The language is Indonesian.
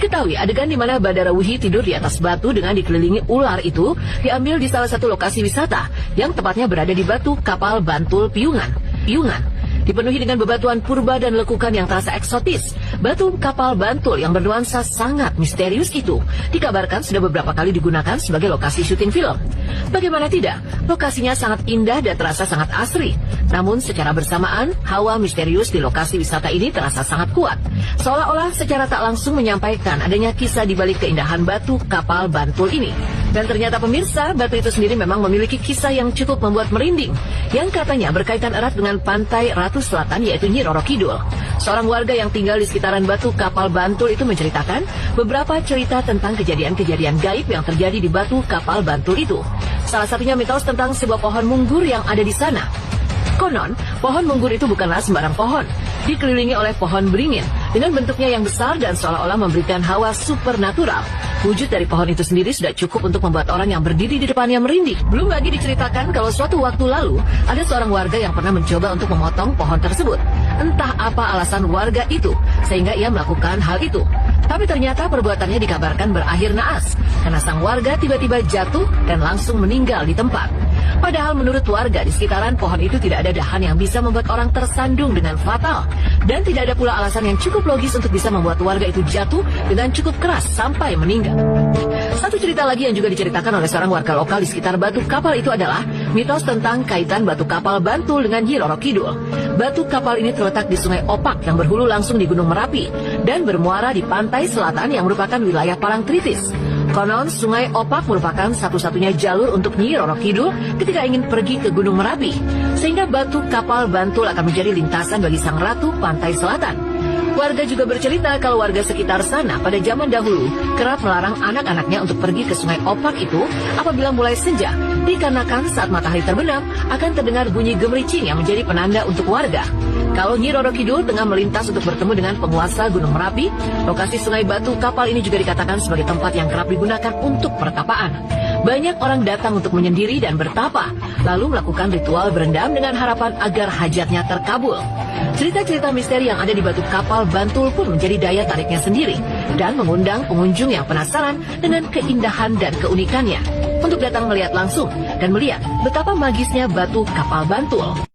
Diketahui adegan di mana Badara Wuhi tidur di atas batu dengan dikelilingi ular itu diambil di salah satu lokasi wisata yang tepatnya berada di batu kapal Bantul Piungan. Dipenuhi dengan bebatuan purba dan lekukan yang terasa eksotis. Batu kapal Bantul yang bernuansa sangat misterius itu dikabarkan sudah beberapa kali digunakan sebagai lokasi syuting film. Bagaimana tidak, lokasinya sangat indah dan terasa sangat asri. Namun secara bersamaan, hawa misterius di lokasi wisata ini terasa sangat kuat. Seolah-olah secara tak langsung menyampaikan adanya kisah di balik keindahan batu kapal Bantul ini. Dan ternyata pemirsa, batu itu sendiri memang memiliki kisah yang cukup membuat merinding, yang katanya berkaitan erat dengan pantai Ratu Selatan, yaitu Nyi Roro Kidul. Seorang warga yang tinggal di sekitaran batu kapal Bantul itu menceritakan beberapa cerita tentang kejadian-kejadian gaib yang terjadi di batu kapal Bantul itu. Salah satunya mitos tentang sebuah pohon munggur yang ada di sana. Konon, pohon munggur itu bukanlah sembarang pohon. Dikelilingi oleh pohon beringin dengan bentuknya yang besar dan seolah-olah memberikan hawa supernatural. Wujud dari pohon itu sendiri sudah cukup untuk membuat orang yang berdiri di depannya merinding. Belum lagi diceritakan kalau suatu waktu lalu ada seorang warga yang pernah mencoba untuk memotong pohon tersebut. Entah apa alasan warga itu sehingga ia melakukan hal itu. Tapi ternyata perbuatannya dikabarkan berakhir naas karena sang warga tiba-tiba jatuh dan langsung meninggal di tempat. Padahal menurut warga di sekitaran pohon itu tidak ada dahan yang bisa membuat orang tersandung dengan fatal. Dan tidak ada pula alasan yang cukup logis untuk bisa membuat warga itu jatuh dengan cukup keras sampai meninggal. Satu cerita lagi yang juga diceritakan oleh seorang warga lokal di sekitar batu kapal itu adalah mitos tentang kaitan batu kapal Bantul dengan Nyi Roro Kidul. Batu kapal ini terletak di Sungai Opak yang berhulu langsung di Gunung Merapi dan bermuara di pantai selatan yang merupakan wilayah Parangtritis. Konon, Sungai Opak merupakan satu-satunya jalur untuk Nyi Roro Kidul ketika ingin pergi ke Gunung Merapi, sehingga batu kapal Bantul akan menjadi lintasan bagi sang ratu pantai selatan. Warga juga bercerita kalau warga sekitar sana pada zaman dahulu kerap melarang anak-anaknya untuk pergi ke Sungai Opak itu apabila mulai senja, dikarenakan saat matahari terbenam akan terdengar bunyi gemericing yang menjadi penanda untuk warga. Kalau Nyi Roro Kidul tengah melintas untuk bertemu dengan penguasa Gunung Merapi, lokasi sungai batu kapal ini juga dikatakan sebagai tempat yang kerap digunakan untuk pertapaan. Banyak orang datang untuk menyendiri dan bertapa, lalu melakukan ritual berendam dengan harapan agar hajatnya terkabul. Cerita-cerita misteri yang ada di batu kapal Bantul pun menjadi daya tariknya sendiri dan mengundang pengunjung yang penasaran dengan keindahan dan keunikannya untuk datang melihat langsung dan melihat betapa magisnya batu kapal Bantul.